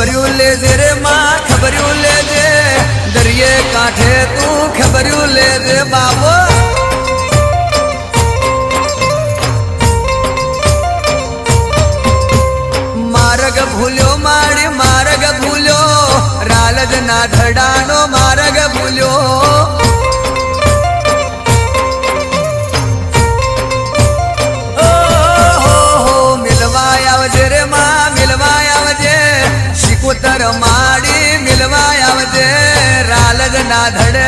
खबरियों ले दे रे माँ खबरियों ले दे दरिये कांठे तू खबरियों ले दे बाबो मार्ग भूल्यो माड़ी मार्ग भूल्यो रालज ना धड़ानो मार्ग भूल्यो शिकोतर माड़ी मिलवा आवजे रालज ना धड़े